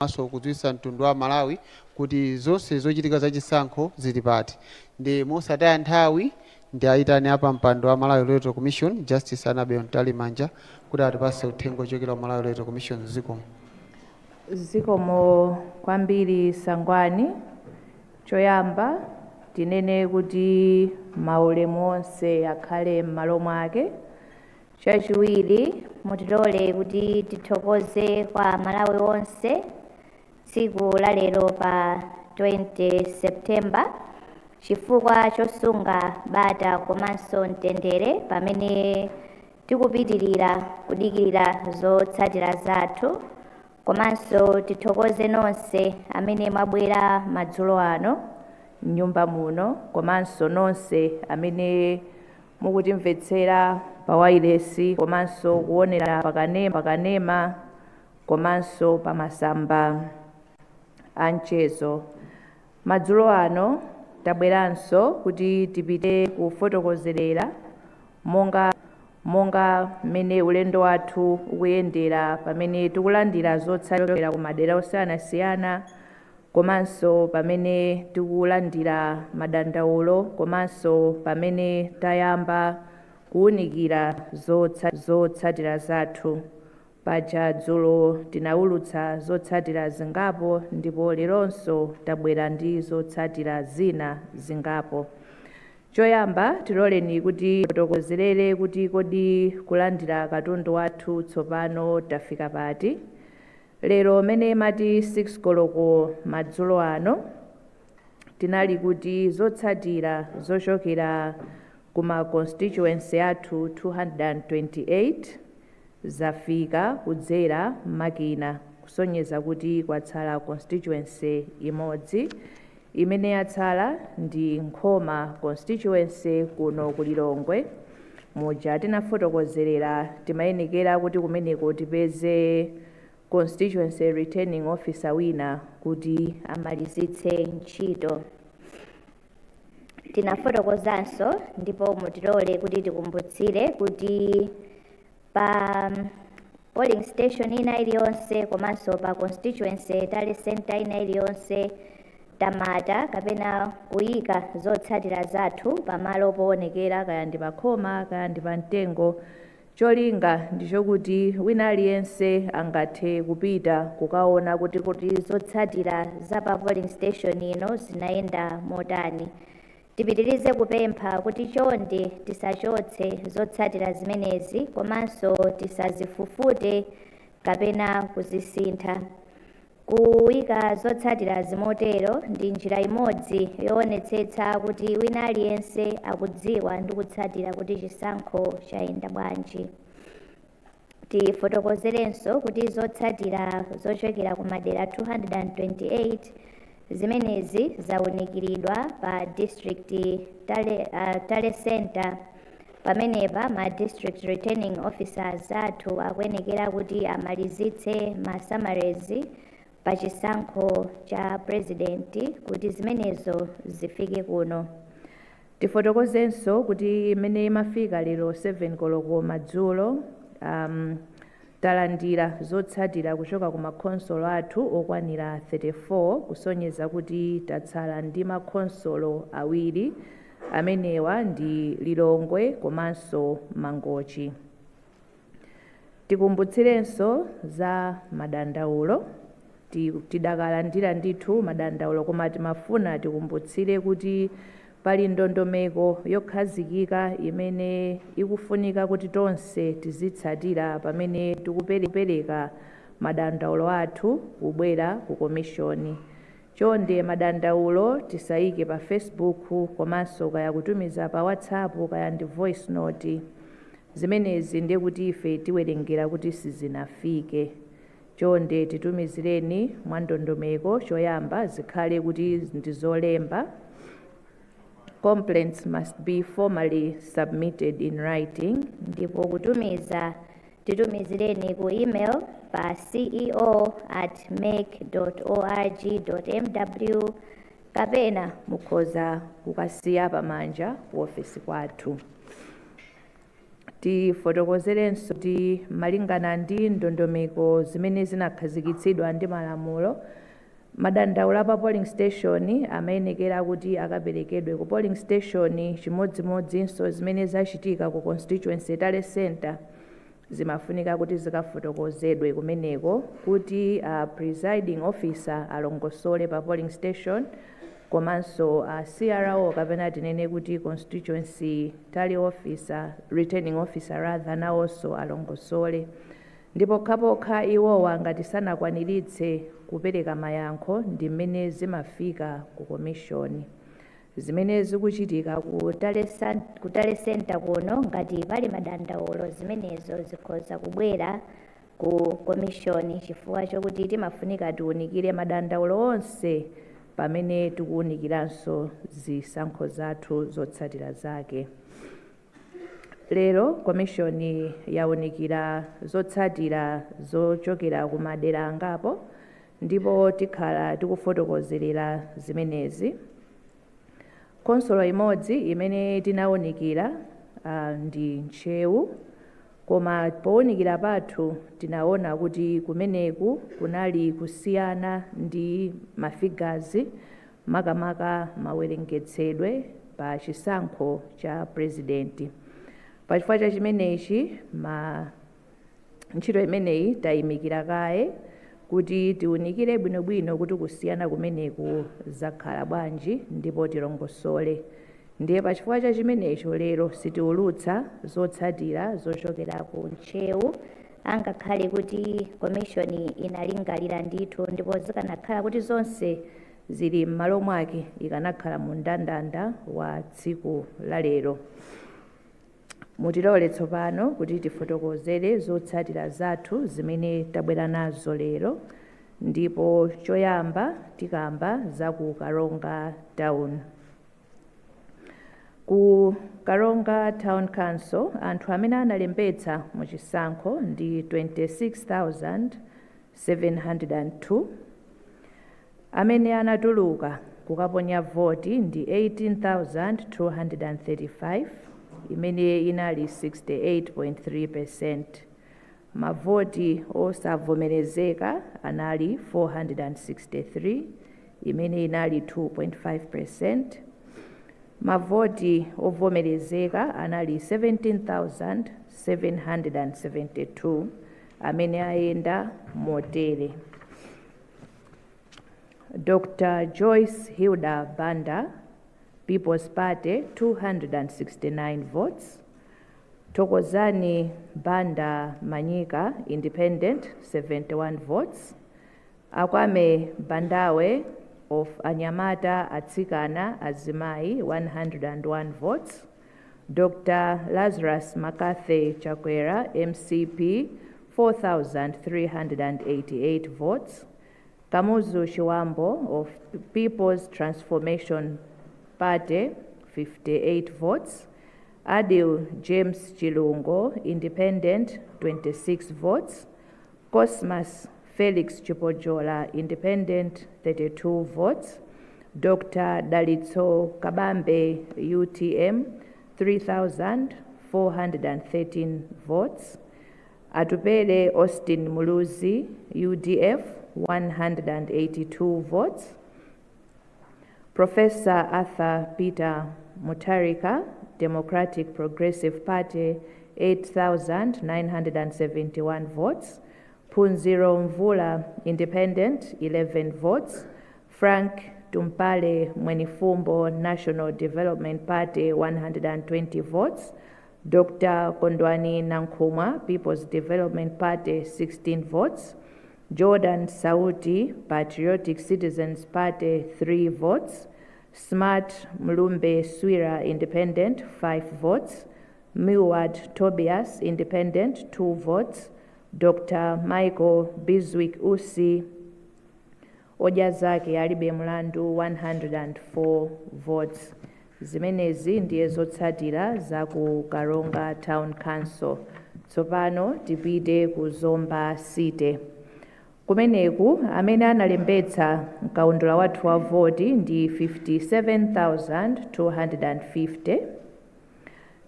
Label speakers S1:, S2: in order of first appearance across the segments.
S1: maso kudziwitsa mtundu wa Malawi kuti zonse zochitika za chisankho zili pati. Ndi mosataya nthawi ndi aitani apa mpando wa Malawi Electoral Commission Justice Anabel Ntalimanja kuti atipase uthenga ochokera wa Malawi Electoral Commission
S2: zikomo kwambiri Sangwani. Choyamba tinene kuti maulemu onse akhale m'malo mwake. Chachiwiri mutilole kuti tithokoze kwa Malawi onse tsiku la lero pa 20 September chifukwa chosunga bata komanso mtendere pamene tikupitirira kudikirira zotsatira zathu, komanso tithokoze nonse amene mwabwera madzulo ano m'nyumba muno, komanso nonse amene mukutimvetsera pa wailesi komanso kuonera pakanema komanso pa masamba a mchezo. Madzulo ano tabweranso kuti tipite kufotokozerera monga mmene ulendo wathu ukuyendera pamene tikulandira zotsatira ku madera osiyanasiyana, komanso pamene tikulandira madandaulo, komanso pamene tayamba kuwunikira zotsatira zathu. Paja dzulo tinawulutsa zotsatira zingapo ndipo leronso tabwera ndi zotsatira zina zingapo. Choyamba tiloleni kuti tifotokozerere kuti kodi kulandira katundu wathu tsopano tafika pati. Lero mene mati 6 koloko madzulo ano tinali kuti zotsatira zochokera kuma constituency athu 228 zafika kudzera makina, kusonyeza kuti kwatsala constituency imodzi. Imene yatsala ndi Nkhoma constituency kuno ku Lilongwe. Muja tinafotokozerera timayenekera kuti kumeneko tipeze constituency returning officer wina kuti amalizitse ntchito. Tinafotokozanso ndipo mutilole kuti tikumbutsire kuti pa polling station ina iliyonse komanso pa constituency tali center ina iliyonse tamata kapena kuyika zotsatira zathu pamalo poonekera, kaya ndi pa khoma kaya ndi pa mtengo. Cholinga ndichokuti wina aliyense angathe kupita kukaona kuti zotsatira za pa polling station ino zinayenda motani. Tipitirize kupempha kuti chonde tisachotse zotsatira zimenezi komanso tisazifufute kapena kuzisintha. Kuyika zotsatira zimotero ndi njira imodzi yoonetsetsa kuti wina aliyense akudziwa ndi kutsatira kuti chisankho chayenda bwanji. Tifotokozerenso kuti zotsatira zochokera ku madera 228 zimenezi zawunikiridwa pa district tale center. Pamenepa ma district returning officers athu akuyenekera kuti amalizitse masamarezi pa chisankho cha presidenti kuti zimenezo zifike kuno. Tifotokozenso kuti imene imafika lero 7 koloko madzulo talandira zotsatira kuchoka ku makhonsolo athu okwanira 34, kusonyeza kuti tatsala ndi makhonsolo awiri amenewa ndi Lilongwe komanso Mangochi. Tikumbutsirenso za madandaulo. Tidakalandira ndithu madandaulo, koma timafuna tikumbutsire kuti pali ndondomeko yokhazikika imene ikufunika kuti tonse tizitsatira pamene tikupereka madandaulo athu kubwera ku komishoni. Chonde madandaulo tisayike pa Facebook komanso kaya kutumiza pa WhatsApp kaya ndi voice note. Zimenezi ndiye kuti ife tiwerengera kuti sizinafike. Chonde titumizireni mwa ndondomeko. Choyamba zikhale kuti ndizolemba. Complaints must be formally submitted in writing. Ndipo kutumiza titumizireni ku email pa ceo@mek.org.mw kapena mukhoza kukasiya pamanja ku ofesi kwathu.
S3: tifotokozerenso kuti malingana ndi ndondomeko zimene zinakhazikitsidwa ndi malamulo, madandaulo pa polling station amayenekera kuti akaperekedwe ku polling station chimodzimodzinso zimene zachitika ku constituency tale center zimafunika kuti zikafotokozedwe kumeneko kuti presiding officer alongosole pa polling station, komanso CRO kapena tinene kuti constituency tally officer, returning officer rather, nawonso alongosole. Ndipo khapokha iwowa ngati sanakwaniritse kupereka mayankho ndi mmene zimafika ku commission. Zimene zikuchitika ku tale center kuno, ngati pali madandaulo zimenezo zikhoza kubwera ku commission, chifukwa chokuti timafunika tiunikire madandaulo onse pamene tikuwunikiranso zisankho zathu zotsatira zake. Lero commission yaunikira zotsatira zochokera ku madera angapo, ndipo tikhala tikufotokozerera zimenezi. Konsolo imodzi imene tinawunikira ndi Nchewu, koma powunikira pathu tinaona kuti kumeneku kunali kusiyana ndi mafigazi makamaka mawerengedwetsedwe pa chisankho cha president. Pachifukwa cha chimenechi ntchito imeneyi tayimikira kaye kuti tiunikire bwinobwino kuti kusiyana kumeneku zakhala bwanji ndipo tilongosole. Ndiye pachifukwa cha chimenecho lero sitiulutsa zotsatira zochokera ku Nchewu, angakhale kuti commission inalingalira ndithu, ndipo zikanakhala kuti zonse zili m'malo mwake ikanakhala mu mndandanda wa tsiku la lero. Mutilole tsopano kuti tifotokozere zotsatira zathu zimene tabwera nazo lero, ndipo choyamba tikamba za ku Karonga Town. Ku Karonga Town Council anthu amene analembetsa mu chisankho ndi 26,702, amene anatuluka kukaponya voti ndi 18,235, imene inali 68.3%. Mavoti osavomerezeka anali 463, imene inali 2.5%. Mavoti ovomerezeka anali 17,772, amene ayenda motere: Dr. Joyce Hilda Banda, People's Party, 269 votes. Tokozani Banda Manyika, Independent, 71 votes. Akwame Bandawe of Anyamata Atsikana Azimai, 101 votes. Dr. Lazarus Makathe Chakwera, MCP, 4,388 votes. Kamuzu Shiwambo of People's Transformation Party, 58 votes. Adil James Chilungo, Independent, 26 votes. Cosmas Felix Chipojola, Independent, 32 votes. Dr. Dalitso Kabambe, UTM, 3,413 votes. Atupele Austin Muluzi, UDF, 182 votes. Professor Arthur Peter Mutarika, Democratic Progressive Party, 8,971 votes. Punziro Mvula, Independent, 11 votes. Frank Tumpale Mwenifumbo, National Development Party, 120 votes. Dr. Kondwani Nankumwa, People's Development Party, 16 votes. Jordan Sauti, Patriotic Citizens Party, 3 votes. Smart Mlumbe Swira, Independent, 5 votes. Milward Tobias, Independent, 2 votes. Dr. Michael Biswick Usi Ojazaki Alibe Mlandu, 104 votes. Zimenezi ndiye zotsatira za ku Karonga Town Council. Tsopano tipite ku Zomba City. Kumeneku amene analembetsa mkaundula wathu wa voti ndi 57,250.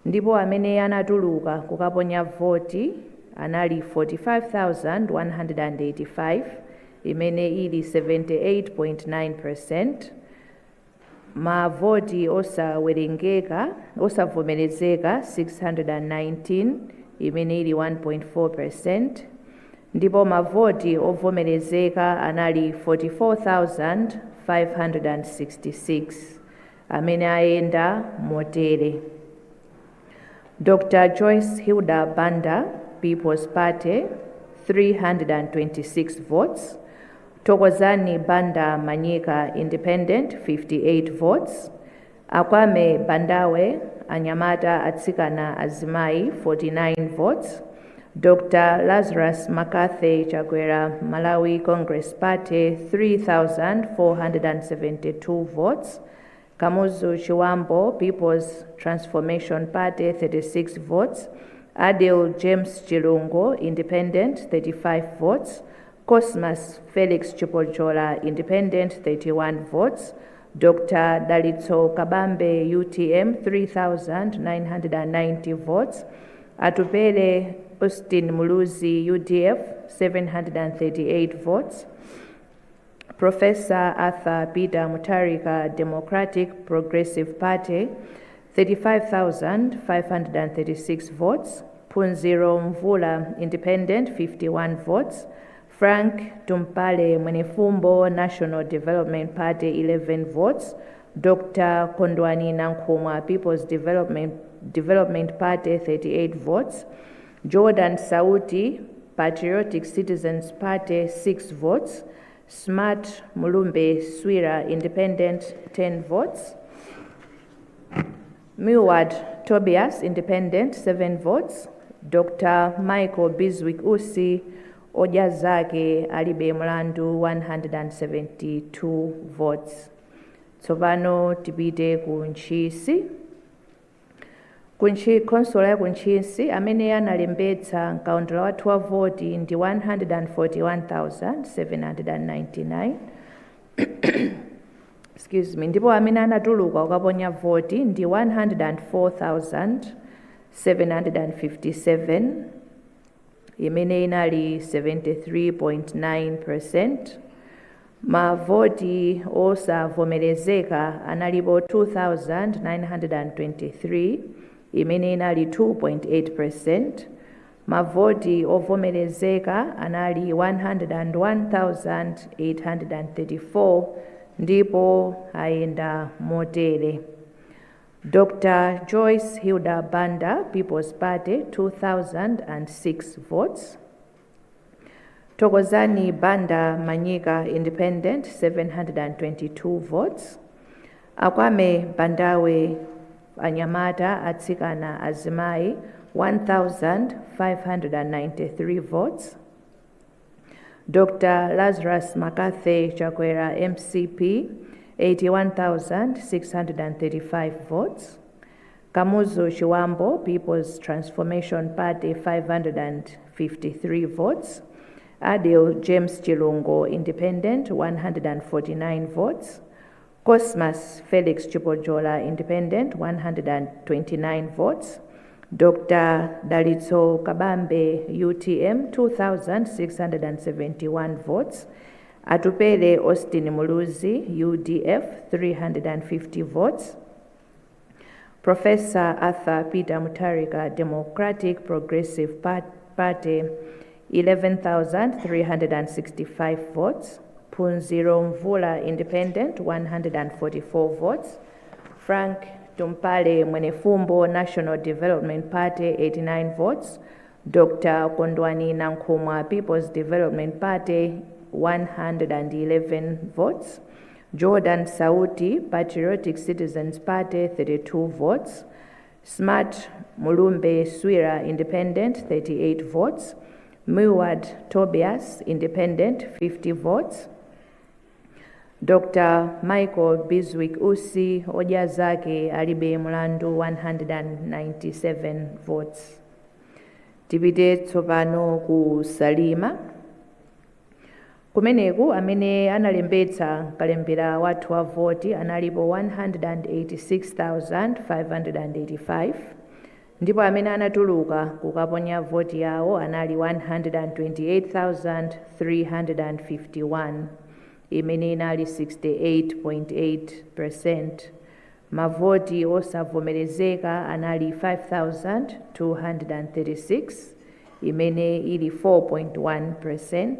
S3: ndipo amene anatuluka kukaponya voti anali 45,185 imene ili 78.9%. Mavoti osavomerezeka 619 imene ili 1.4%, ndipo mavoti ovomerezeka anali 44,566 amene ayenda motere: Dr. Joyce Hilda Banda, People's Party, 326 votes. Thokozani Banda Manyika, Independent, 58 votes. Akwame Bandawe, Anyamata Atsikana Azimai, 49 votes. Dr. Lazarus Makathe Chagwera, Malawi Congress Party, 3,472 votes. Kamuzu Chiwambo, People's Transformation Party, 36 votes. Adil James Chilungo, Independent, 35 votes. Cosmas Felix Chipoljola, Independent, 31 votes. Dr. Dalitso Kabambe, UTM, 3,990 votes. Atupele Austin Muluzi, UDF, 738 votes. Professor Arthur Peter Mutarika, Democratic Progressive Party, 35,536 votes. Punziro Mvula, Independent, 51 votes. Frank Tumpale Mwenefumbo, National Development Party, 11 votes. Dr. Kondwani Nankumwa, People's Development Party, 38 votes. Jordan Sauti, Patriotic Citizens Party, 6 votes. Smart Mulumbe Swira, Independent, 10 votes. Milward Tobias, Independent, 7 votes. Dr. Michael Biswick Usi Ojazake Alibe Mlandu, 172 votes. Tsopano tipite ku Ntchisi. Konsola ya ku Ntchisi amene analembetsa kaundula wathu wa voti ndi 141,799. Excuse me, ndipo amene anatuluka kukaponya voti ndi 104,757 imene inali 73.9%. Mavoti osavomerezeka analipo 2,923 imene inali 2.8%. Mavoti ovomerezeka anali 101,834 ndipo ayenda motere: Dr. Joyce Hilda Banda, People's Party, 2,006 votes. Thokozani Banda Manyika, Independent, 722 votes. Akwame Bandawe Anyamata Atsikana Azimai, 1,593 votes. Dr. Lazarus Makathe Chakwera, MCP, 81,635 votes. Kamuzu Chiwambo, People's Transformation Party, 553 votes. Adil James Chilungo, Independent, 149 votes. Cosmas Felix Chipoljola, Independent, 129 votes. Dr. Dalitso Kabambe, UTM, 2,671 votes. Atupele Austin Muluzi, UDF, 350 votes. Professor Arthur Peter Mutarika, Democratic Progressive Party, 11,365 votes. Punziro Mvula, Independent, 144 votes. Frank Tumpale Mwenefumbo, National Development Party, 89 votes. Dr. Kondwani Nankumwa, People's Development Party, 111 votes. Jordan Sauti, Patriotic Citizens Party, 32 votes. Smart Mulumbe Swira, Independent, 38 votes. Milward Tobias, Independent, 50 votes. Dr. Michael Biswick Usi Ojazake Alibe Mlandu, 197 votes. Tipite tsopano ku Salima. Kumeneku amene analembetsa kalembera wathu wa voti analipo 186,585. ndipo amene anatuluka kukaponya voti yawo anali 128,351 imene inali 68.8%. Mavoti osavomerezeka anali 5,236 imene ili 4.1%.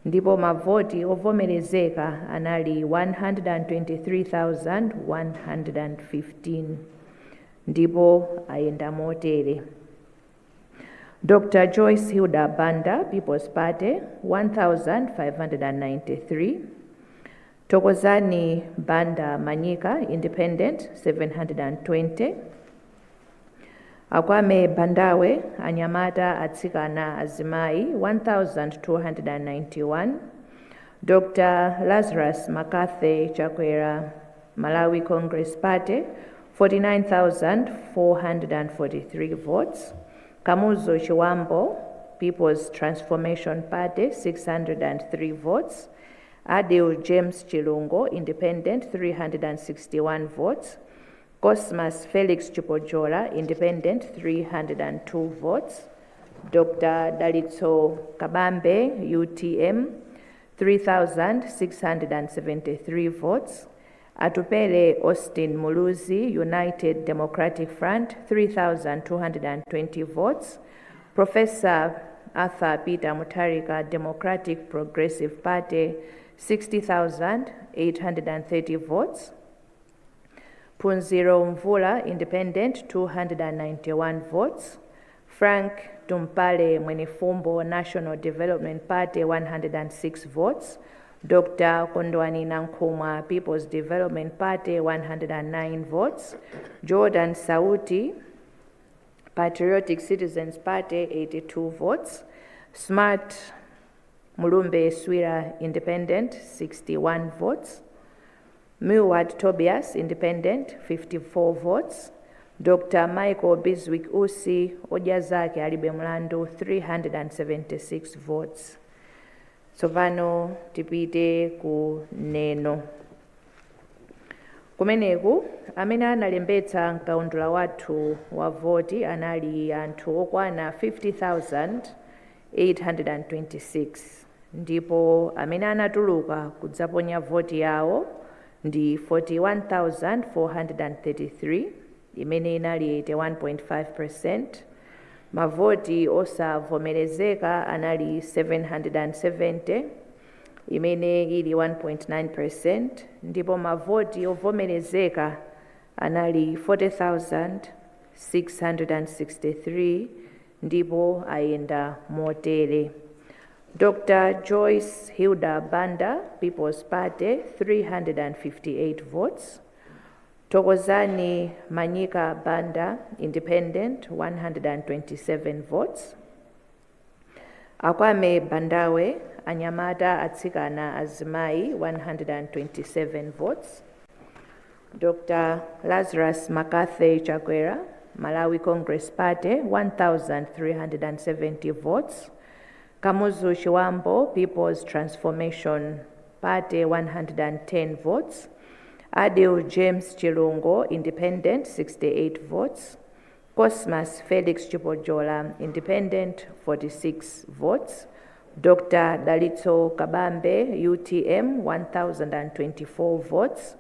S3: ndipo mavoti ovomerezeka anali 123,115 ndipo ayenda motere: Dr. Joyce Hilda Banda, People's Party, 1,593. Tokozani Banda Manyika, Independent, 720. Akwame Bandawe, Anyamata Atsikana Azimai, 1,291. Dr. Lazarus Makathe Chakwera, Malawi Congress Party, 49,443 votes. Kamuzo Chiwambo, People's Transformation Party, 603 votes. Adil James Chilungo, Independent, 361 votes. Cosmas Felix Chipojola, Independent, 302 votes. Dr. Dalitso Kabambe, UTM, 3,673 votes. Atupele Austin Muluzi, United Democratic Front, 3,220 votes. Professor Arthur Peter Mutarika, Democratic Progressive Party, 60,830 votes. Punziro Mvula, Independent, 291 votes. Frank Tumpale Mwenifumbo, National Development Party, 106 votes. Dr. Kondwani Nankumwa, People's Development Party, 109 votes. Jordan Sauti, Patriotic Citizens Party, 82 votes. Smart Mulumbe Swira, Independent, 61 votes. Milward Tobias, Independent, 54 votes. Dr. Michael Biswick Usi Ojazake Alibe Mlando, 376 votes. Sovano tipite ku neno. Kumeneku amene analembetsa mkaundula wathu wa voti anali anthu okwana 50,826 ndipo amene anatuluka kudzaponya voti yawo ndi 41,433 imene inali 81.5%. Mavoti osavomerezeka anali 770 imene ili 1.9%, ndipo mavoti ovomerezeka anali 40,663 ndipo ayenda motere: Dr. Joyce Hilda Banda, People's Party, 358 votes. Tokozani Manyika Banda, Independent, 127 votes. Akwame Bandawe, Anyamata Atsikana Azimai, 127 votes. Dr. Lazarus Makathe Chakwera, Malawi Congress Party, 1,370 votes. Kamuzu Chiwambo, People's Transformation Party, 110 votes. Adil James Chilungo, Independent, 68 votes. Cosmas Felix Chipojola, Independent, 46 votes. Dr. Dalitso Kabambe, UTM, 1,024 votes.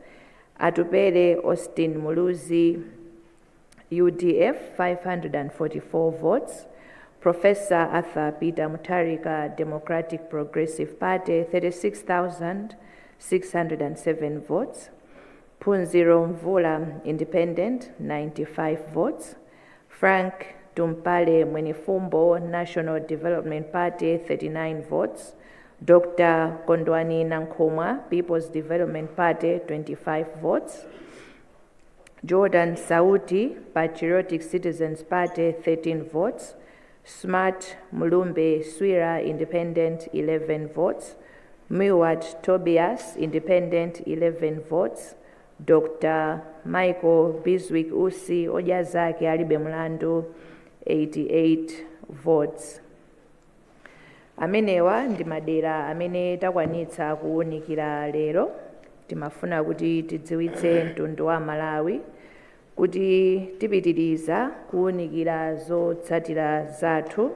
S3: Atupele Austin Muluzi, UDF, 544 votes. Professor Arthur Peter Mutarika, Democratic Progressive Party, 36,607 votes. Punziro Mvula, Independent, 95 votes. Frank Tumpale Mwenifumbo, National Development Party, 39 votes. Dr. Kondwani Nankumwa, People's Development Party, 25 votes. Jordan Sauti, Patriotic Citizens Party, 13 votes. Smart Mulumbe Swira, Independent, 11 votes. Milward Tobias, Independent, 11 votes. Dr. Michael Biswick Usi Ojazake Alibe Mlando, 88 votes. Amenewa ndi madera amene takwanitsa kuwunikira lero. Timafuna kuti tidziwitse mtundu wa Malawi kuti tipitiriza kuwunikira zotsatira zathu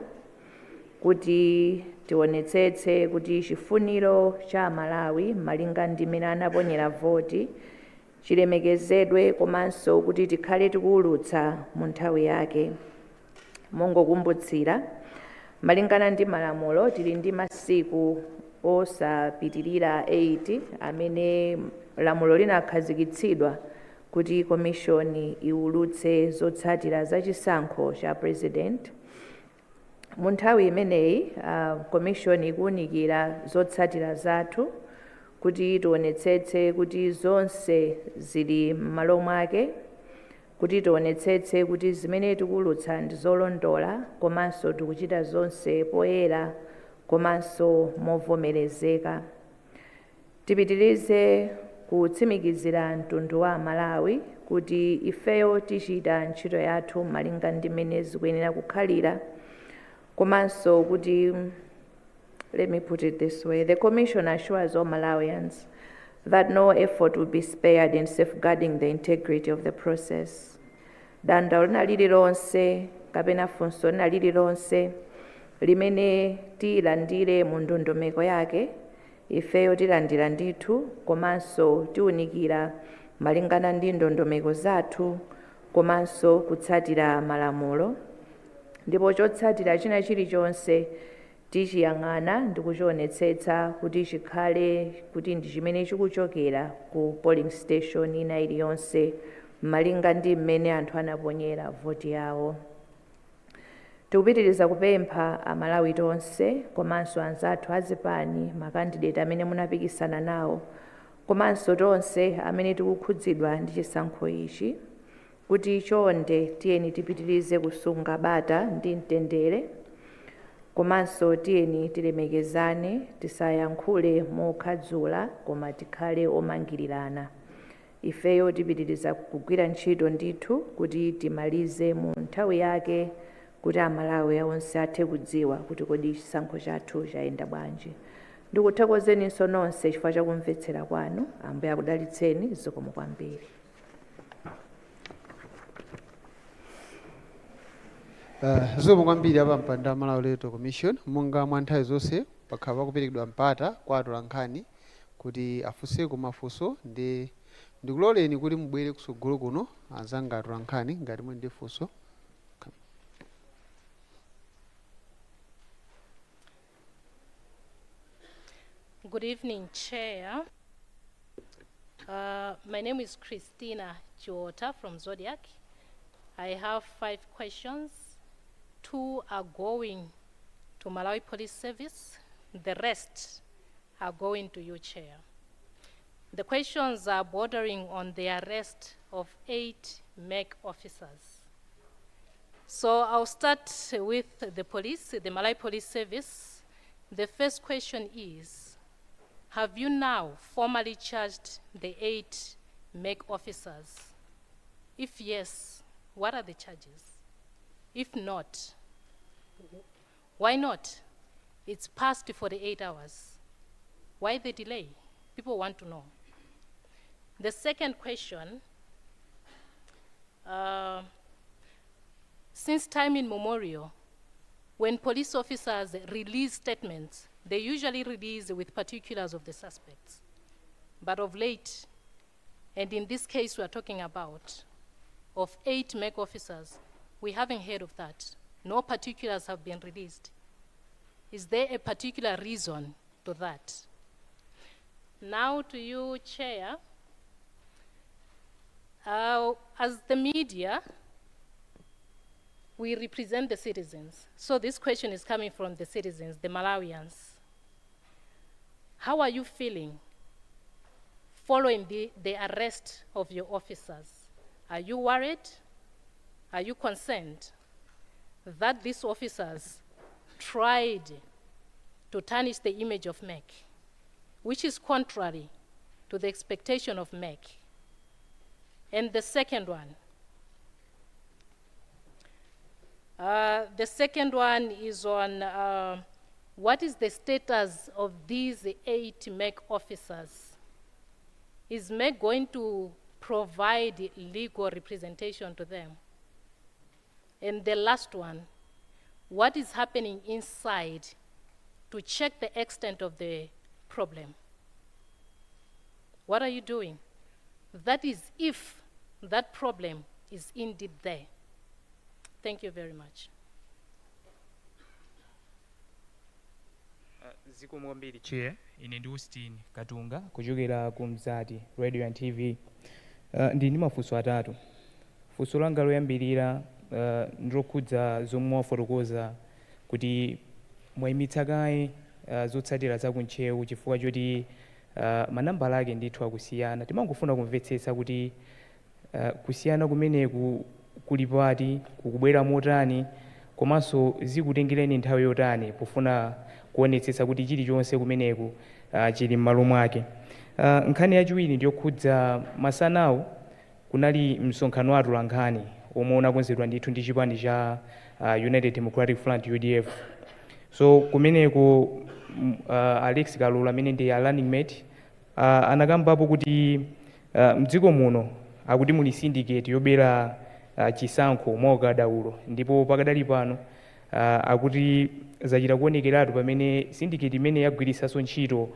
S3: kuti tionetsetse kuti chifuniro cha Malawi malinga ndi mmene anaponyera voti chilemekezedwe komanso kuti tikhale tikuwulutsa mu nthawi yake. Mongokumbutsira, malingana ndi malamulo tili ndi masiku osapitirira 8 amene lamulo linakhazikitsidwa kuti komishoni iwulutse zotsatira za chisankho cha president. Mu nthawi imeneyi komishoni ikuwunikira zotsatira zathu kuti tionetsetse kuti zonse zili m'malo mwake, kuti tionetsetse kuti zimene tikuwulutsa ndi zolondola komanso tikuchita zonse poyera komanso movomerezeka. Tipitirize kutsimikizira mtundu wa Malawi kuti ifeyo tichita ntchito yathu malinga ndi mmene zikuyenera kukhalira komanso kuti, let me put it this way, the Commission assures all Malawians that no effort will be spared in safeguarding the integrity of the process. Dandaulo lina lililonse kapena funso lina lililonse limene tilandire mu ndondomeko yake, ifeyo tilandira ndithu komanso tiwunikira malingana ndi ndondomeko zathu komanso kutsatira malamulo, ndipo chotsatira china chilichonse tichiyang'ana ndi kuchionetsetsa kuti chikhale kuti ndi chimene chikuchokera ku polling station ina iliyonse malinga ndi mmene anthu anaponyera voti yawo. Tikupitiriza kupempha Amalawi tonse komanso anzathu azipani makandidate amene munapikisana nawo komanso tonse amene tikukhudzidwa ndi chisankho ichi kuti chonde tiyeni tipitirize kusunga bata ndi mtendere komanso tiyeni tilemekezane, tisayankhule mokhadzula koma tikhale omangirirana. Ifeyo tipitiriza kugwira ntchito ndithu kuti timalize mu nthawi yake kuti Amalawi onse athe kudziwa kuti kodi chisankho chathu chayenda bwanji. Ndikuthokozeninso nonse chifukwa chakumvetsera kwanu. Ambuye akudalitseni. Zikomo kwambiri.
S1: Zikomo kwambiri apa mpando wa Malawi Electoral Commission. Monga mwa nthawi zonse pakhala pakuperekedwa mpata kwa atolankhani kuti afunse kumafunso ndikuloleni kuti mubwere kusogolo kuno anzanga atolankhani ngati muli ndi funso.
S4: Good evening, Chair. My name is Christina Chiota from Zodiac. I have 5 questions. 2 are going to Malawi Police Service. The rest are going to you, Chair. The questions are bordering on the arrest of 8 MEC officers. So I'll start with the police, the Malawi Police Service. The first question is, have you now formally charged the 8 MEC officers? If yes, what are the charges? If not, why not? It's past 48 hours. Why the delay? People want to know. The second question, since time immemorial, when police officers release statements, they usually release with particulars of the suspects. But of late, and in this case we're talking about, of 8 MEC officers, we haven't heard of that. No particulars have been released. Is there a particular reason to that? Now to you, Chair. As the media, we represent the citizens. So this question is coming from the citizens, the Malawians. How are you feeling following the arrest of your officers? Are you worried? Are you concerned that these officers tried to tarnish the image of MEC, which is contrary to the expectation of MEC? And the second one, is on what is the status of these 8 MEC officers? Is MEC going to provide legal representation to them? And the last one, what is happening inside to check the extent of the problem? What are you doing? That is if that problem is indeed there. Thank you very much.
S5: Zikomo mbiri chair, ine ndi Austin Katunga kuchokera ku Mzati Radio and TV. Ndi mafunso atatu. Funso langa loyambirira ndilokhudza zomwe wafotokoza kuti mwayimitsa kaye zotsatira za kuntchewu chifukwa choti manambala ake ndithu akusiyana. Timangofuna kumvetsetsa kuti kusiyana kumeneku kuli pati, kukubwera motani, komanso zikutengereni nthawi yotani pofuna kuonetsetsa kuti chilichonse kumeneku chili m'malo mwake. Nkhani yachiwiri ndiyokhudza masanawo kunali msonkhano wa atolankhani omwe unakonzedwa ndithu ndi chipani cha United Democratic Front UDF. So kumeneku Alex Kalula amene ndi running mate anakambapo kuti mdziko muno akuti muli syndicate yobera chisankho mwaukadaulo, ndipo pakadali pano akuti zachita kuonekeratu pamene syndicate imene yagwiritsanso ntchito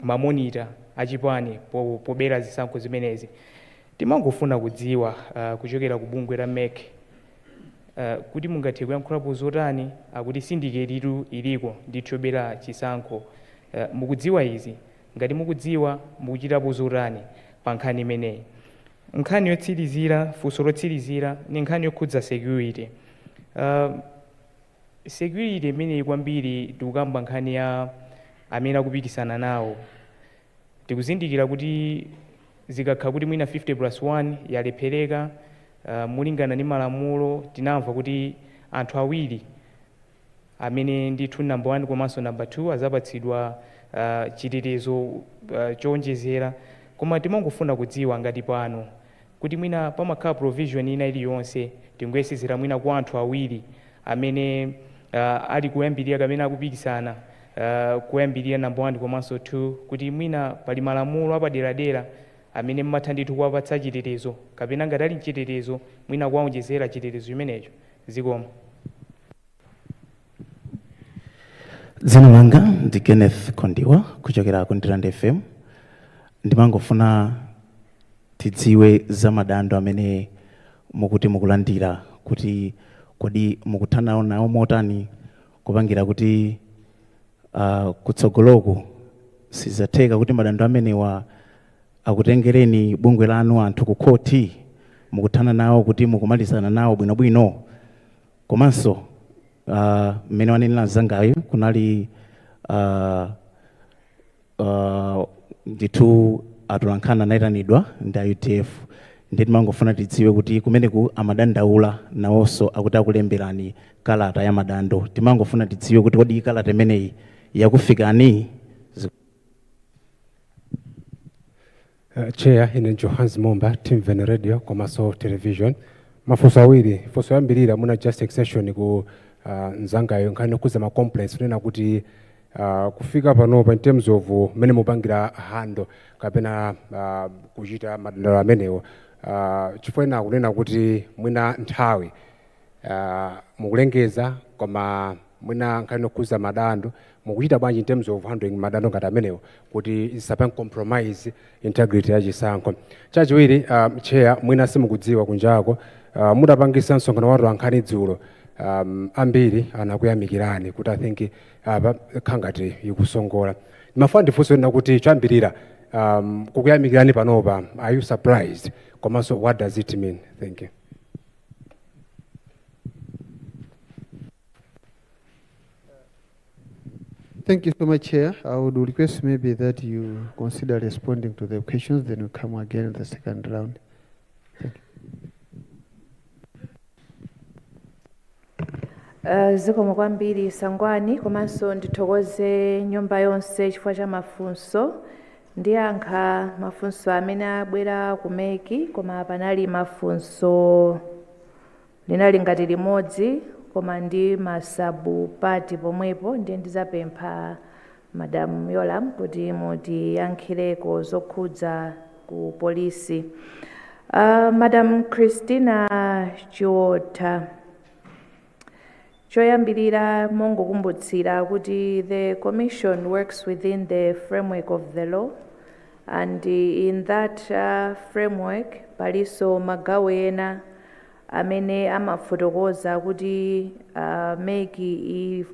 S5: mamonita achipani pobera zisankho zimenezi. Timangofuna kudziwa kuchokera ku bungwe la MEC kuti mungathe kuyankhulapo zotani akuti syndicate itu iliko ndithu yobera chisankho. Mukudziwa izi, ngati mukudziwa mukuchitapo zotani pa nkhani imeneyi. Nkhani yotsirizira, funso lotsirizira ni nkhani yokhudza security. Security imeneyi kwambiri tikukamba nkhani ya amene akupikisana nawo. Tikuzindikira kuti zikakhala kuti mwina 50+1 yalephereka mulingana ndi malamulo. Tinamva kuti anthu awiri amene ndithu number 1 komanso number 2 azapatsidwa chitetezo chowonjezera, koma timangofuna kudziwa ngati pano kuti mwina pamakhala provision ina iliyonse tingoyesezera mwina kwa anthu awiri amene ali kuyambirira kamene akupikisana kuyambirira number 1 komanso 2, kuti mwina pali malamulo apaderadera amene mmatha ndithu kuwapatsa chitetezo kapena ngati ali chitetezo mwina kuwawonjezera chitetezo chimenecho. Zikomo.
S6: Dzina langa ndi Kenneth Kondiwa kuchokera ku Ndirande FM. Ndimangofuna tidziwe za madando amene mukuti mukulandira, kuti kodi mukuthana nawo motani kupangira kuti kutsogoloko sizatheka kuti madando amenewa akutengereni bungwe lanu anthu ku khoti, mukuthana nawo kuti mukumalizana nawo bwinobwino. Komanso mmene wanenera zangayo kunali ndithu atolankhani anayitanidwa ndi UDF. Ndeti mangofuna tidziwe kuti kumeneku amadandaula nawonso akuti akulemberani kalata ya madando. Timangofuna tidziwe kuti kodi kalata imeneyi yakufikani.
S7: Chair ine Johannes Momba, Team Ven Radio komanso television. Mafunso awiri, funso yambirira muna just exception ku nzangayo nkhani yokhudza ma complaints kunena kuti kufika panopa in terms of mene mupangira hando kapena kuchita madandaulo amenewo, chifukwa kunena kuti mwina nthawi mukulengeza koma mwina nkhani yokhudza madando mukuchita bwanji in terms of handling madando ngati amenewo kuti isapange compromise integrity ya chisankho. Chachiwiri, chair mwina simukudziwa kunjako mudapangisa msonkhano wa atolankhani dzulo, ambiri anakuyamikirani kuti I think khangati ikusongola. Mafuna ndifunse nena kuti chambirira kukuyamikirani panopa, are you surprised? Komanso what does it mean? Thank you.
S1: Thank you so much, Chair. I would request maybe that you consider responding to the questions, then we come again in the second round. Thank you.
S3: Zikomo kwambiri Sangwani, komanso ndithokoze nyumba yonse chifukwa cha mafunso. Ndiyankha mafunso amene abwera kumeki, koma panali mafunso linali ngati limodzi koma ndi masabu pati pomwepo. Ndiye ndizapempha Madam Yolam kuti mutiyankhireko zokhudza ku polisi. Madam Christina Chiota, choyambirira mongokumbutsira kuti the commission works within the framework of the law, and in that framework paliso magawo ena amene amafotokoza kuti meki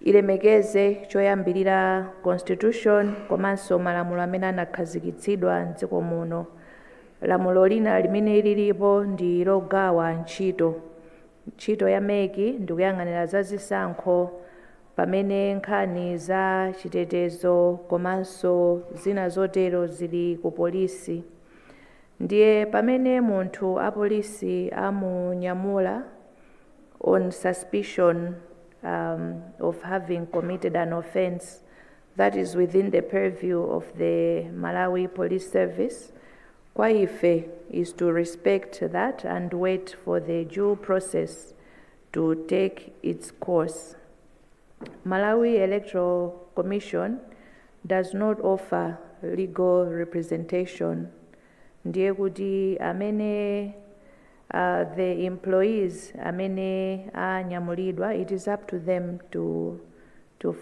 S3: ilemekeze choyambirira constitution komanso malamulo amene anakhazikitsidwa m'dziko muno. Lamulo lina limene lilipo ndi logawa ntchito ya meki ndikuyang'anira za zisankho pamene nkhani za chitetezo komanso zina zotero zili ku polisi. Ndiye pamene munthu apolisi amunyamula on suspicion of having committed an offense that is within the purview of the Malawi Police Service, kwa ife is to respect that and wait for the due process to take its course. Malawi Electoral Commission does not offer legal representation. Ndiye kuti amene the employees amene anyamulidwa, it is up to them to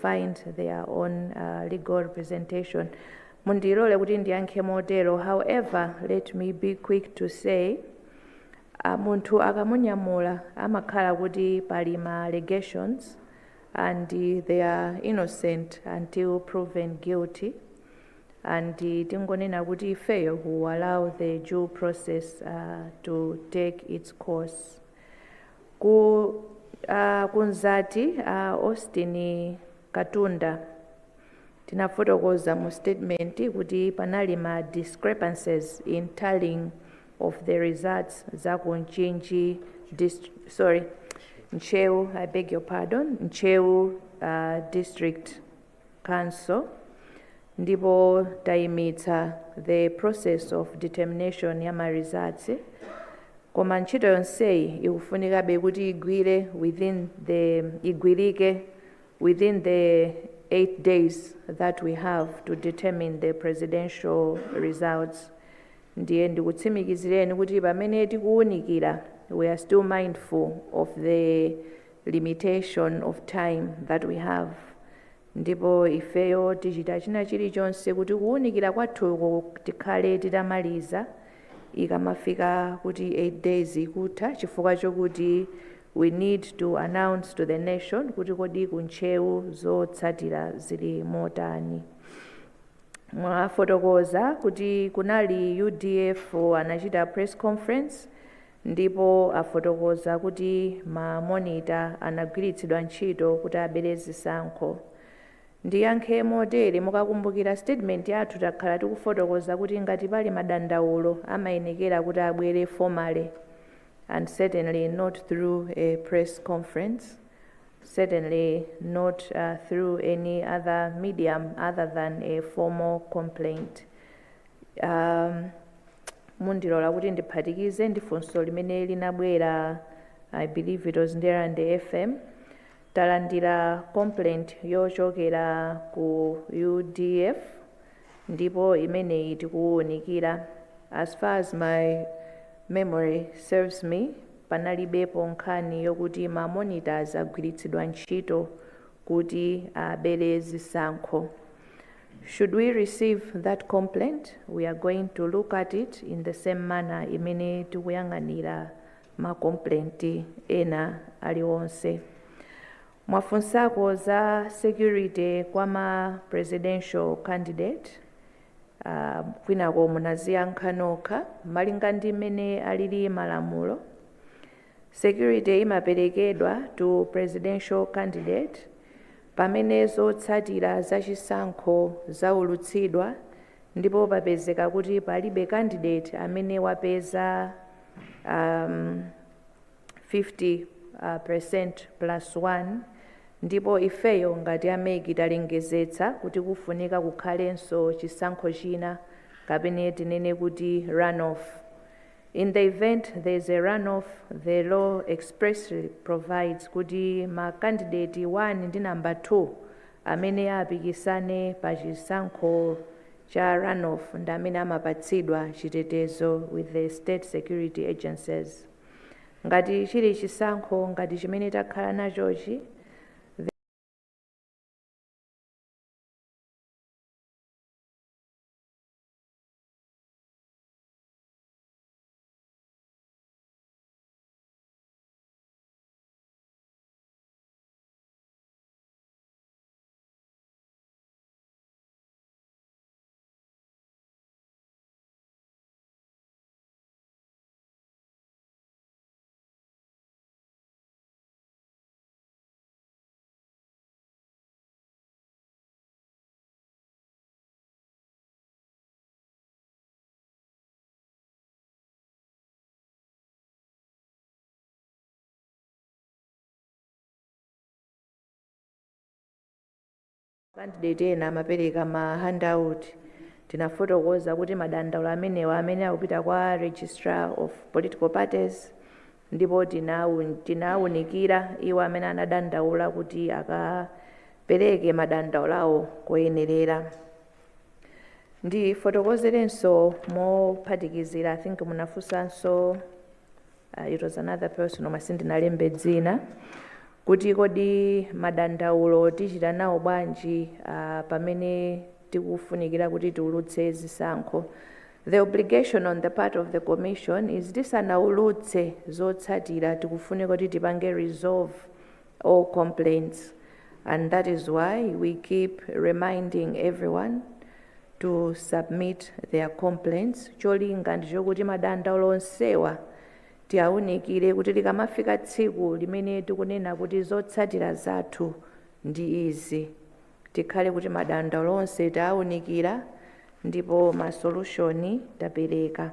S3: find their own legal representation. Mundilole kuti ndiyankhe motero. However, let me be quick to say munthu akamunyamula amakhala kuti pali ma allegations and they are innocent until proven guilty, and tingonena kuti ifeyo who allow the due process to take its course. Kunzati Austin Katunda tinafotokoza mu statement kuti panali ma discrepancies in tallying of the results za ku Nchewu, I beg your pardon, Nchewu District Council, ndipo tayimitsa the process of determination ya ma results, koma ntchito yonseyi ikufunikabe kuti igwirike within the 8 days that we have to determine the presidential results. Ndiye ndikutsimikizireni kuti pamene tikuwunikira, we are still mindful of the limitation of time that we have. Ndipo ifeyo tichita china chilichonse kuti kuwunikira kwathu tikhale titamaliza ikamafika kuti 8 days ikutha, chifukwa chokuti we need to announce to the nation kuti kodi kuntchewu zotsatira zili motani. Mwafotokoza kuti kunali UDF anachita press conference, ndipo afotokoza kuti ma monitor anagwiritsidwa ntchito kuti abere zisankho. Ndiyankhe motere, mukakumbukira statement yathu takhala tikufotokoza kuti ngati pali madandaulo amayenekera kuti abwere formally, and certainly not through a press conference, certainly not through any other medium other than a formal complaint. Mundilola kuti ndiphatikize ndi funso limene linabwera, I believe it was there on the FM. Talandira complaint yochokera ku UDF, ndipo imeneyi tikuwunikira. As far as my memory serves me, panalibepo nkhani yokuti ma monitors agwiritsidwa ntchito kuti abere zisankho. Should we receive that complaint, we are going to look at it in the same manner imene tikuyang'anira ma complaint ena aliwonse. Mwafunsako za security kwa ma presidential candidate, kwinako munaziyankha nokha malinga ndi mmene alili malamulo. Security imaperekedwa to presidential candidate pamene zotsatira zachisankho zaulutsidwa, ndipo papezeka kuti palibe candidate amene wapeza 50% plus 1, ndipo ifeyo ngati ameki talengezetsa kuti kufunika kukhalenso chisankho china kapene tinene kuti runoff. In the event there is a runoff, the law expressly provides kuti ma candidate 1 ndi number 2 amene apikisane pa chisankho cha runoff ndi amene amapatsidwa chitetezo with the state security agencies. Ngati chili chisankho ngati chimene takhala nachochi, candidate ena amapereka ma handout. Tinafotokoza kuti madandaulo amenewa amene akupita kwa registrar of political parties, ndipo tinawunikira iwo amene anadandaula kuti akapereke madandaulo awo koyenerera. Ndifotokozerenso mophatikizira, I think munafunsanso, it was another person omwe sindinalembe dzina, kuti kodi madandaulo tichita nawo bwanji pamene tikufunikira kuti tiulutse zisankho. The obligation on the part of the commission is tisanaulutse zotsatira tikufunika kuti tipange resolve all complaints, and that is why we keep reminding everyone to submit their complaints. Cholinga ndichokuti madandaulo onsewa tiawunikire kuti likamafika tsiku limene tikunena kuti zotsatira zathu ndi izi, tikhale kuti madandaulo onse taawunikira ndipo ma solution tapereka.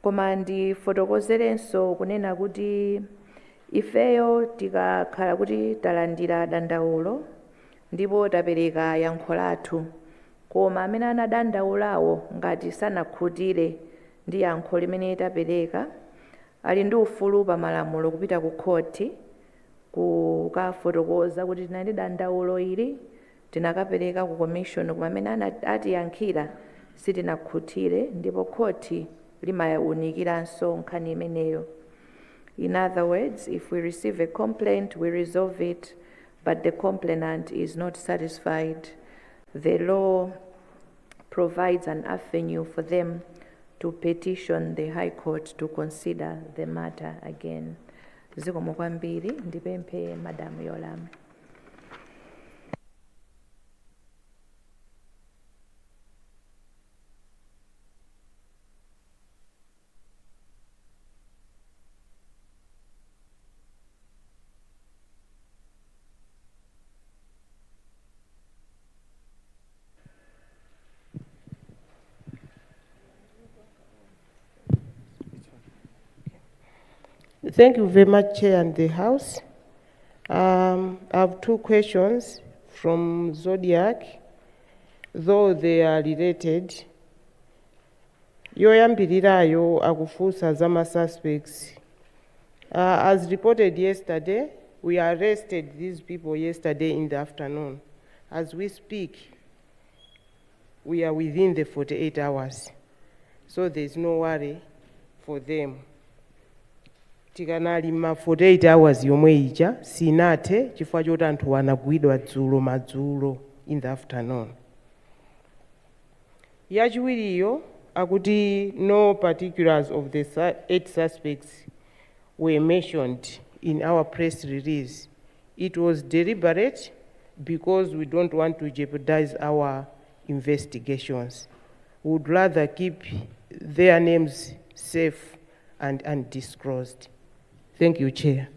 S3: Koma ndifotokozerenso kunena kuti ifeyo tikakhala kuti talandira dandaulo ndipo tapereka yankho lathu, koma amene anadandaulawo ngati sanakhutire ndi yankho limene tapereka, ali ndi ufulu pa malamulo kupita ku khoti kukafotokoza kuti tinali dandaulo ili tinakapereka ku commission, koma amene atiyankhira sitinakhutire, ndipo khoti limayawunikiranso nkhani imeneyo. In other words, if we receive a complaint, we resolve it, but the complainant is not satisfied, the law provides an avenue for them to petition the High Court to consider the matter again. Zikomo kwambiri, ndipemphe Madam Yolam.
S8: Thank you very much, Chair and the House. I have two questions from Zodiac, though they are related. Yoyambirirayo akufusa zama suspects. As reported yesterday, we arrested these people yesterday in the afternoon. As we speak, we are within the 48 hours, so there's no worry for them. Tikanalima 48 hours yomwe ija sinathe chifukwa choti anthu anagwidwa madzulo in the afternoon. Yachiwiriyo akuti no particulars of the 8 suspects were mentioned in our press release. It was deliberate because we don't want to jeopardize our investigations. We would rather keep their names safe and undisclosed. Thank you, Chair.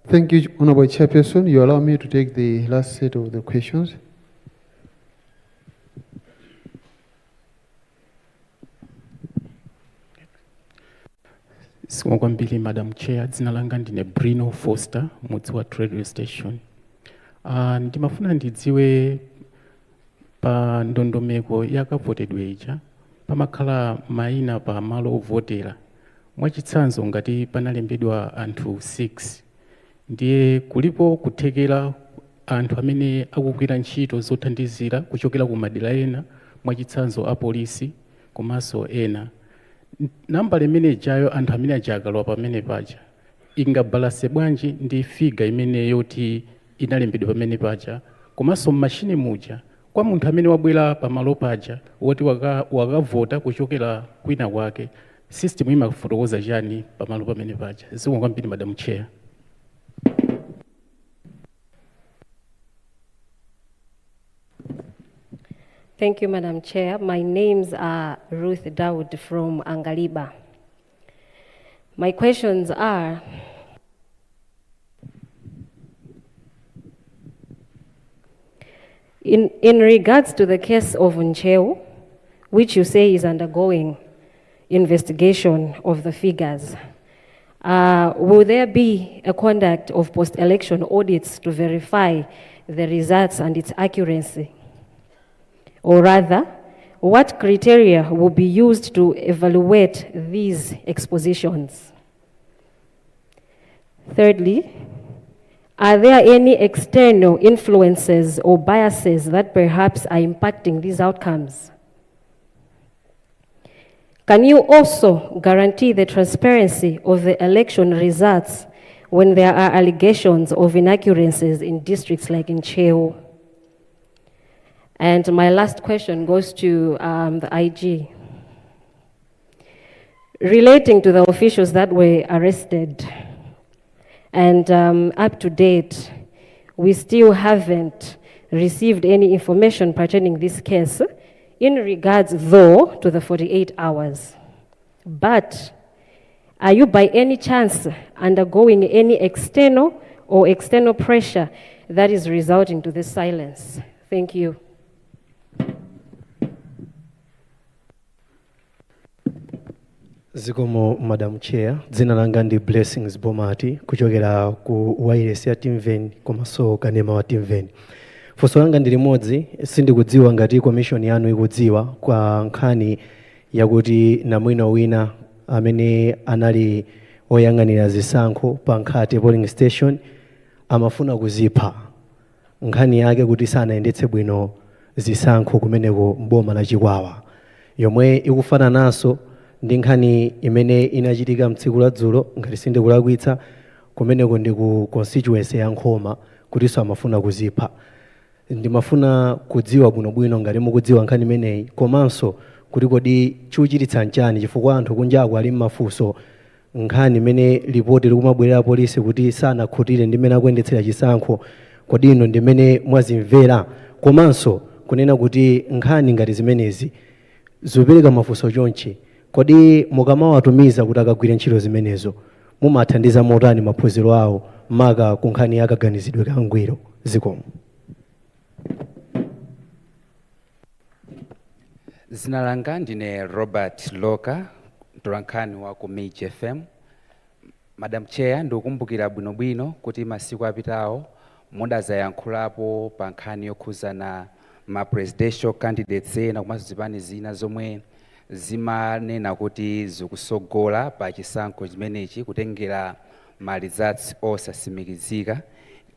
S9: Thank you, Honorable Chairperson. You allow me to take the last set of the questions.
S6: Sikwambili, Madam Chair, dzina langa ndine Brino Foster, mudzi wa radio station. Ndimafuna ndidziwe pa ndondomeko yakavotedwe ija pamakhala maina pa malo ovotera. Mwachitsanzo ngati panalembedwa anthu 6, ndiye kulipo kuthekera
S10: anthu amene akugwira ntchito zothandizira kuchokera ku madera ena mwachitsanzo a polisi komanso ena. Nambala imene ijayo anthu amene ajakalowa pamene paja ingabalase bwanji ndi figa imene yoti inalembedwa pamene paja, komanso mmashini muja kwa munthu amene wabwera pamalo paja woti wakavota kuchokera kwina kwake, system imafotokoza chani pamalo pamene paja? Zikomo kwambiri Madam Chair.
S11: Thank you, Madam Chair. My names are Ruth Dawood from Angaliba. My questions are, in regards to the case of Ncheu, which you say is undergoing investigation of the figures, will there be a conduct of post-election audits to verify the results and its accuracy? Or rather, what criteria will be used to evaluate these expositions? Thirdly, are there any external influences or biases that perhaps are impacting these outcomes? Can you also guarantee the transparency of the election results when there are allegations of inaccuracies in districts like in Cheo? And my last question goes to the IG. Relating to the officials that were arrested, and up to date, we still haven't received any information pertaining this case in regards, though, to the 48 hours. But are you by any chance undergoing any external pressure that is resulting to this silence? Thank you.
S12: Zikomo Madam Chair, dzina langa ndi Blessings Bomati kuchokera ku wireless ya Timven komanso kanema wa Timven. Funso langa ndi limodzi, sindikudziwa ngati commission yanu ikudziwa kwa nkhani yakuti namwino wina amene anali oyang'anira zisankho pa Nkhate polling station amafuna kuzipha. Nkhani yake kuti sanayendetse bwino zisankho kumeneko mboma la Chikwawa, yomwe ikufana naso ndi nkhani imene inachitika mtsiku la dzulo ngati sindikulakwitsa kumeneko ndi ku constituency ya Nkhoma kutinso amafuna kuzipha. Ndimafuna kudziwa bwinobwino ngati mukudziwa nkhani imeneyi, komanso kuti kodi chikuchititsa nchani chifukwa anthu kunjaku ali m'mafunso nkhani imene ripoti likumabwerera polisi kuti sanakhutire ndi mmene akuyendetsera chisankho, kodi ino ndi mmene mwazimvera, komanso kunena kuti nkhani ngati zimenezi zopereka mafunso chonchi, kodi mukamawatumiza kuti akagwire ntchito zimenezo mumathandiza motani maphunziro awo maka ku nkhani yakaganizidwe ka ngwiro? Zikomo.
S13: Zina langa ndine Robert Loka, mtolankhani wa ku Mage FM. Madam Chair, ndikukumbukira bwinobwino kuti masiku apitawo mudazayankhulapo pa nkhani yokhuzana ma presidential candidates ena komanso zipani zina zomwe zimanena kuti zikusogola pa chisankho chimenechi kutengera ma results osasimikizika.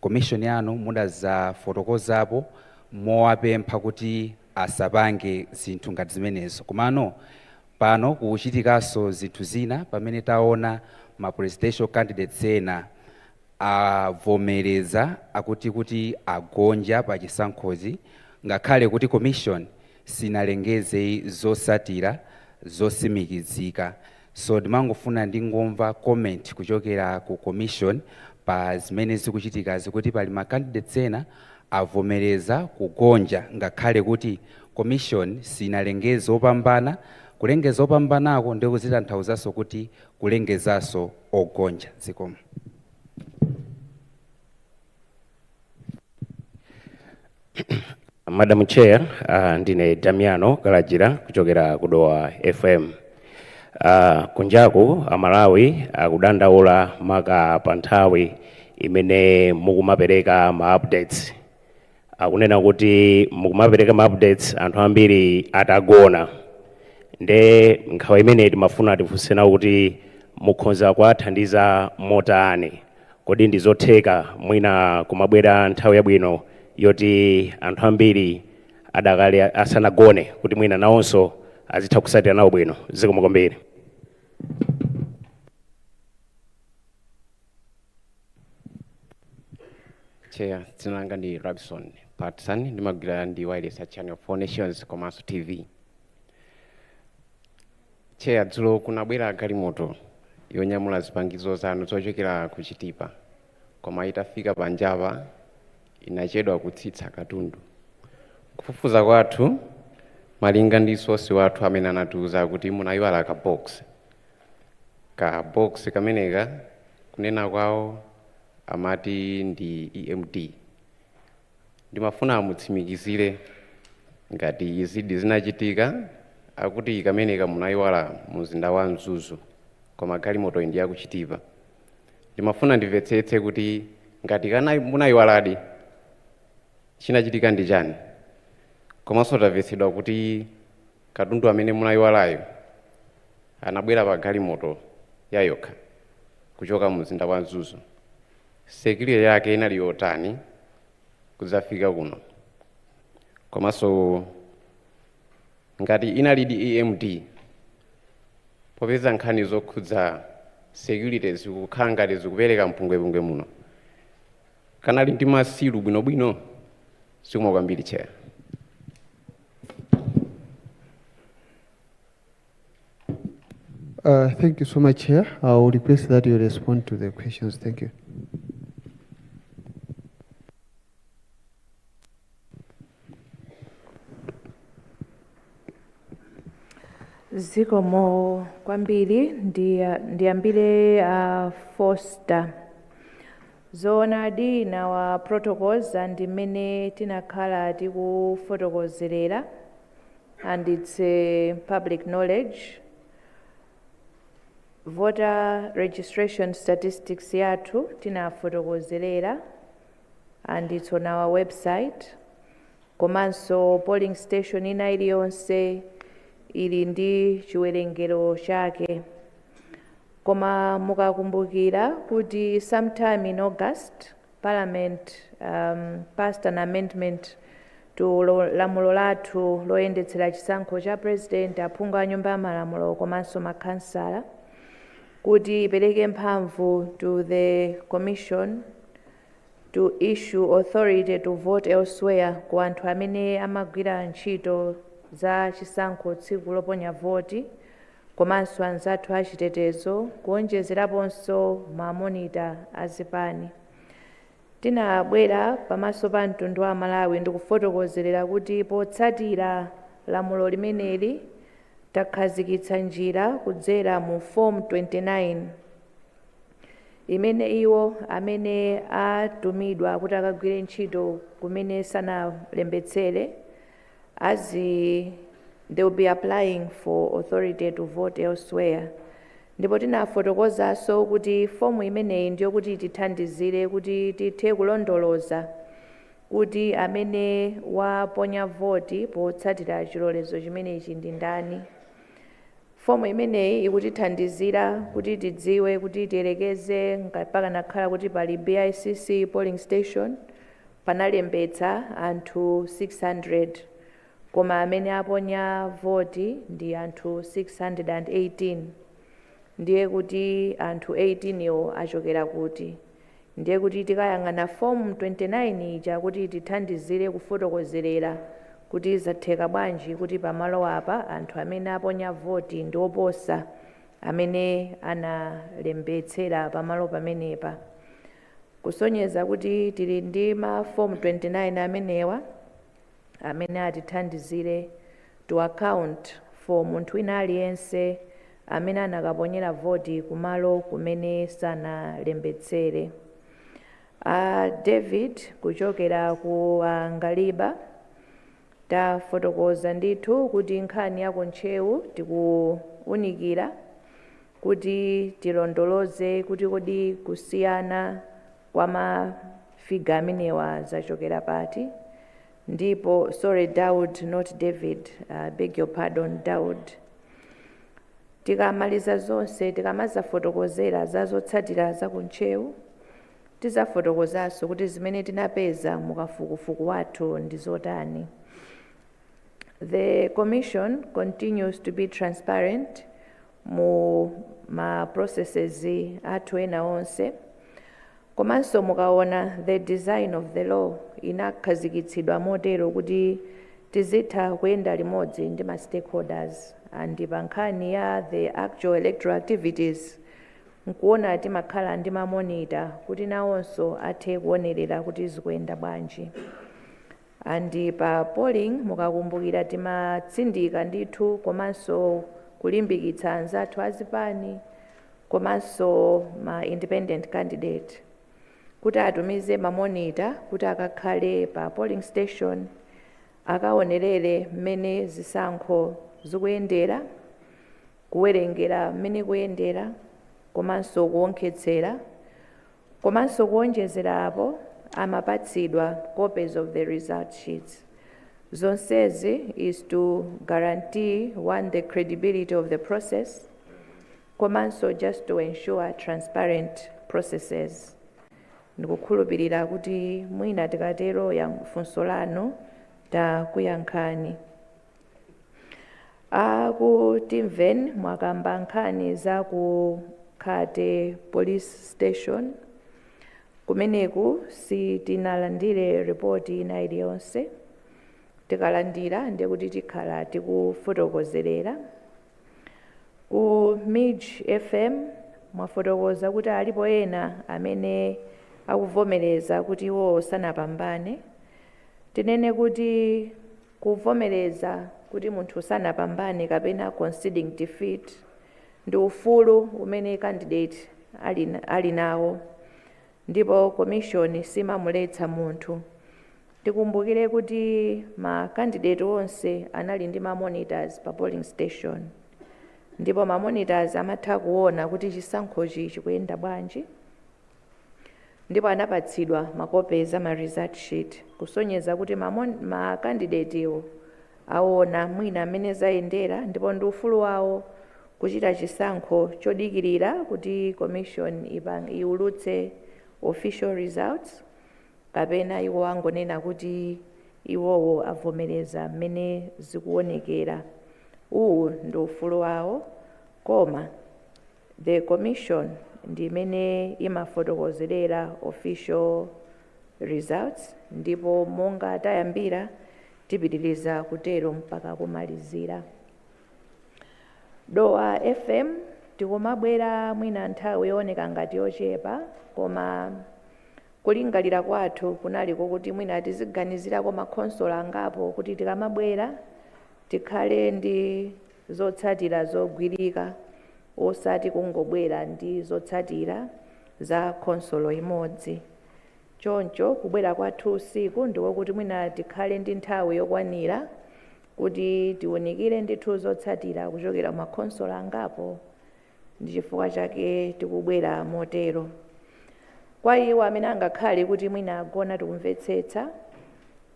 S13: Commission yanu mudazafotokozapo mowapempha kuti asapange zinthu ngati zimenezo. Komano pano kuchitikaso zinthu zina pamene taona ma presidential candidates ena avomereza kuti agonja pa chisankhozi ngakhale kuti commission sinalengeze zosatira zosimikizika. So ndimangofuna ndingomva comment kuchokera ku commission pa zimene zikuchitika zikuti pali ma candidates ena avomereza kugonja ngakhale kuti commission sinalengeze opambana. Kulengeza opambanako ndiko zitanthauzaso kuti kulengezaso ogonja. Zikomo.
S14: Madam Chair, ndine Damiano Kalajira kuchokera kudowa FM. Kunjaku Malawi akudandaula maka panthawi imene mukumapereka ma updates. Akunena kuti mukumapereka ma updates anthu ambiri atagona. Nde nkhawa imene timafuna tifunsena kuti mukhoza kuwathandiza motani kodi ndi zotheka mwina kumabwera nthawi yabwino yoti anthu ambiri adakale asanagone kuti mwina nawonso azitha kusatira nawo bwino. Zikomo kwambiri.
S15: Chair, tinanga ndi Robson Patson, ndimagwira ndi wireless ya Channel 4 Nations komanso TV. Chair, dzulo kunabwera galimoto yonyamula zipangizo zanu zochokera ku Chitipa, koma itafika pa Njava inachedwa kutsitsa katundu. Kufufuza kwathu malinga ndi sosi wathu amene anatiuza kuti munayiwala ka box kameneka kunena kwawo amati ndi EMD. Ndimafuna mutsimikizire ngati izidi zinachitika akuti kameneka munayiwala mzinda wa Mzuzu koma galimoto ndi ya ku Chitipa. Ndimafuna ndimvetsetse kuti ngati kana munayiwaladi chinachitika ndi chani, komanso tamvetsedwa kuti katundu amene munayiwalayo anabwera pa galimoto yayokha kuchoka mzinda wa Mzuzu. Security yake inali yotani kudzafika kuno, komanso ngati inalidi EMD popeza nkhani zokhudza security zikukhala ngati zikupereka mpungwepungwe muno, kanali ndi masilu bwinobwino. Zikomo kwambiri Chair.
S9: Thank you so much, Chair. I will request that you respond to the questions. Thank you.
S3: Zikomo kwambiri ndiyambire Foster. Zoonadi in our protocols and imene tinakhala tikufotokozerera, and it's public knowledge. Voter registration statistics yathu tinafotokozerera, and it's on our website. Komanso polling station ina iliyonse ili ndi chiwerengero chake. Koma mukakumbukira kuti sometime in August, Parliament passed an amendment to lamulo lathu loyendetsera chisankho cha President, aphungu a nyumba ya malamulo komanso makhansala, kuti ipereke mphamvu to the Commission to issue authority to vote elsewhere ku anthu amene amagwira ntchito za chisankho tsiku loponya voti, komanso anzathu achitetezo, kuonjezeraponso mamonita azipani. Tinabwera pamaso pa mtundu wa Malawi ndikufotokozerera kuti potsatira lamulo limeneli takhazikitsa njira kudzera mu Form 29 imene iwo amene atumidwa kuti akagwire ntchito kumene sanalembetsere they will be applying for authority to vote elsewhere. Ndipo tinafotokozanso kuti fomu imeneyi ndiyo kuti tithandizire kuti tithe kulondoloza kuti amene waponya voti potsatira chilolezo chimenechi ndi ndani. Fomu imeneyi ikutithandizira kuti tidziwe kuti tiyerekeze pakanakhala kuti pali BICC polling station panalembetsa anthu 600, koma amene aponya voti ndi anthu 618. Ndiye kuti anthu 18 iwo achokera kuti. Ndiye kuti tikayang'ana Form 29 ija kuti tithandizire kufotokozerera kuti zatheka bwanji kuti pamalo apa anthu amene aponya voti ndi oposa amene analembetsera pamalo pamenepa. Kusonyeza kuti tili ndi ma Form 29 amenewa amene atithandizire to account for munthu wina aliyense amene anakaponyera voti kumalo kumene sanalembetsere. David kuchokera ku Ngaliba tafotokoza ndithu kuti nkhani yako ntchewu tikuunikira kuti tilondoloze kuti kodi kusiyana kwa mafiga amenewa zachokera pati. Ndipo sorry Daud, not David, beg your pardon Daud. Tikamaliza zonse tikamazafotokozera zazotsatira zakuntchewu tizafotokozanso kuti zimene tinapeza mukafukufuku wathu ndi zotani. The Commission continues to be transparent mu ma processes athu ena onse, komanso mukaona the design of the law inakhazikitsidwa motero kuti tizitha kuyenda limodzi ndi ma stakeholders and pa nkhani ya the actual electoral activities nkuona timakhala ndi ma monitor kuti nawonso athe kuonerera kuti zikuyenda bwanji. And pa polling mukakumbukira timatsindika ndithu komanso kulimbikitsa anzathu azipani komanso ma independent candidate kuti atumize ma monitor kuti akakhale pa polling station akaonerere mmene zisankho zikuyendera, kuwerengera mmene kuyendera, komanso kuonkhetsera, komanso kuonjezera apo amapatsidwa copies of the result sheets. Zonsezi is to guarantee, one, the credibility of the process, komanso just to ensure transparent processes. Ndikukhulupirira kuti mwina tikatero ya funso lanu takuyankhani. Ku Timven mwakamba nkhani za ku Kazitape police station. Kumeneku sitinalandire ripoti ina iliyonse, tikalandira ndiye kuti tikhala tikufotokozerera. Ku Midge FM mwafotokoza kuti alipo ena amene akuvomereza kuti iwo sanapambane. Tinene kuti kuvomereza kuti munthu sanapambane kapena conceding defeat ndi ufulu umene candidate ali nawo, ndipo commission simamuletsa munthu. Tikumbukire kuti ma candidate onse anali ndi ma monitors pa polling station, ndipo ma monitors amatha kuona kuti chisankhochi chikuyenda bwanji, ndipo anapatsidwa makopi ma result sheet kusonyeza kuti ma candidate iwo aona mwina mmene zayendera, ndipo ndi ufulu wawo kuchita chisankho chodikirira kuti commission iulutse official results kapena iwo angonena kuti iwowo avomereza mmene zikuonekera. Uwu ndi ufulu wawo, koma the commission ndi imene imafotokozerera official results, ndipo monga tayambira tipitiriza kutero mpaka kumalizira. Dowa FM tikumabwera mwina nthawi yooneka ngati yochepa, koma kulingalira kwathu kunaliko kuti mwina tiziganizirako makhonsolo angapo kuti tikamabwera tikhale ndi zotsatira zogwirika, osati kungobwera ndi zotsatira za khonsolo imodzi. Choncho kubwera kwathu usiku ndiko kuti mwina tikhale ndi nthawi yokwanira kuti tiunikire ndithu zotsatira kuchokera makhonsolo angapo, ndi chifukwa chake tikubwera motero. Kwa iwo amene angakhale kuti mwina agona tikumvetsetsa,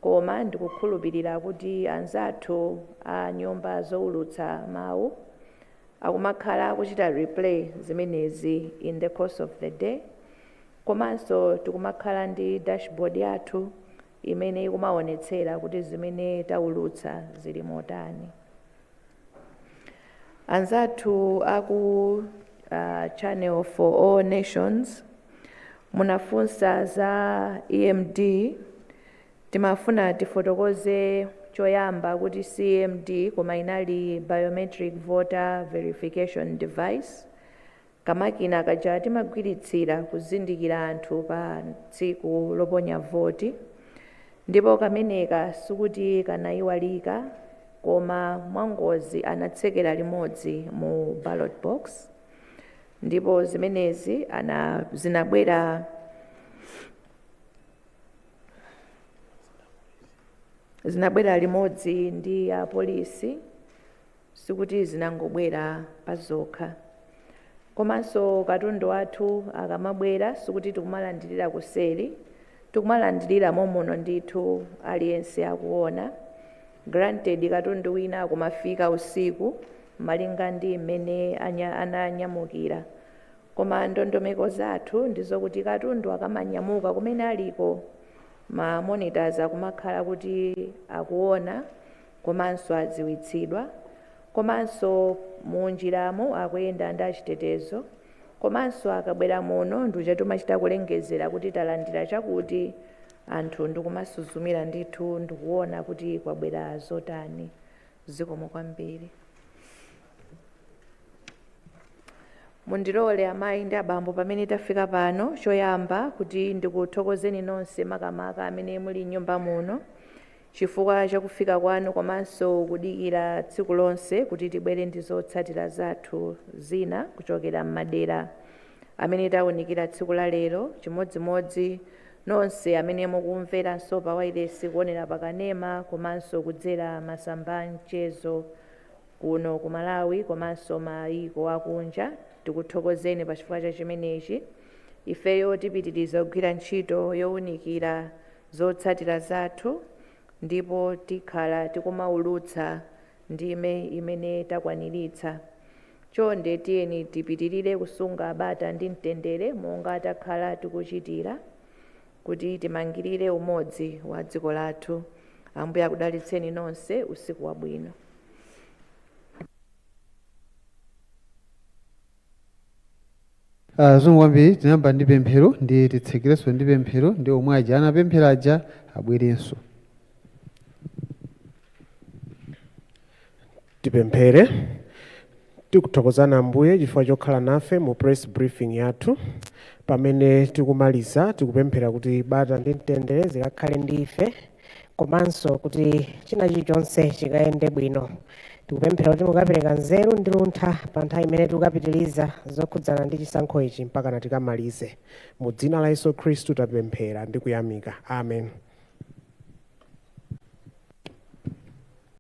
S3: koma ndikukhulupirira kuti anzathu a nyumba zoulutsa mawu akumakhala kuchita replay zimenezi in the course of the day, komanso tikumakhala ndi dashboard yathu imene ikumaonetsera kuti zimene taulutsa zili motani. Anzathu aku channel for all nations munafunsa za EMD, timafuna tifotokoze choyamba kuti CMD koma inali biometric voter verification device, kamakina kaja timagwiritsira kuzindikira anthu pa tsiku loponya voti, ndipo kameneka sikuti kanayiwalika, koma mwangozi anatsekera limodzi mu ballot box, ndipo zimenezi zinabwera limodzi ndi ya polisi, sikuti zinangobwera pazokha. Komanso katundu wathu akamabwera sikuti tikumalandirira kuseri, tikumalandirira momuno ndithu aliyense akuona. Granted katundu wina akumafika usiku malinga ndi mmene ananyamukira, koma ndondomeko zathu ndizokuti katundu akamanyamuka kumene aliko ma monitors akumakhala kuti akuona komanso adziwitsidwa, komanso munjiramo akuyenda ndi achitetezo, komanso akabwera muno nduje tumachita kulengezera kuti talandira chakuti anthu ndikumasuzumira ndithu ndikuona kuti kwabwera zotani. Zikomo kwambiri. Mundilole amayi ndi abambo pamene tafika pano, choyamba kuti ndikuthokozeni nonse makamaka amene muli nyumba muno chifukwa chakufika kwanu komanso kudikira tsiku lonse kuti tibwere ndi zotsatira zathu zina kuchokera m'madera amene tawunikira tsiku la lero, chimodzimodzi nonse amene mukumveranso pa wailesi kuonera pakanema komanso kudzera masamba mchezo kuno ku Malawi komanso mayiko akunja. Tikuthokozeni pa chifukwa cha chimenechi. Ifeyo tipitiriza kugwira ntchito yowunikira zotsatira zathu ndipo tikhala tikumaulutsa ndime imene takwaniritsa. Chonde tiyeni tipitirire kusunga bata ndi mtendere monga takhala tikuchitira kuti timangirire umodzi wa dziko lathu. Ambuye akudalitseni nonse. Usiku wabwino.
S9: Zomwe kwambiri tinayamba ndi pemphero ndi titsekerenso ndi pemphero ndi omwe aja anapemphera aja abwerenso.
S16: Tipemphere. Tikuthokozana Ambuye chifukwa chokhala nafe mu press briefing yathu. Pamene tikumaliza tikupemphera kuti bata ndi mtendere zikakhale ndi ife komanso kuti china chilichonse chikayende bwino. Tikupemphera kuti mukapereka nzeru ndi luntha pa nthawi imene tikapitiriza zokhudzana ndi chisankho ichi mpaka tikamalize. Mu dzina la Yesu Khristu tapemphera ndi kuyamika. Amen.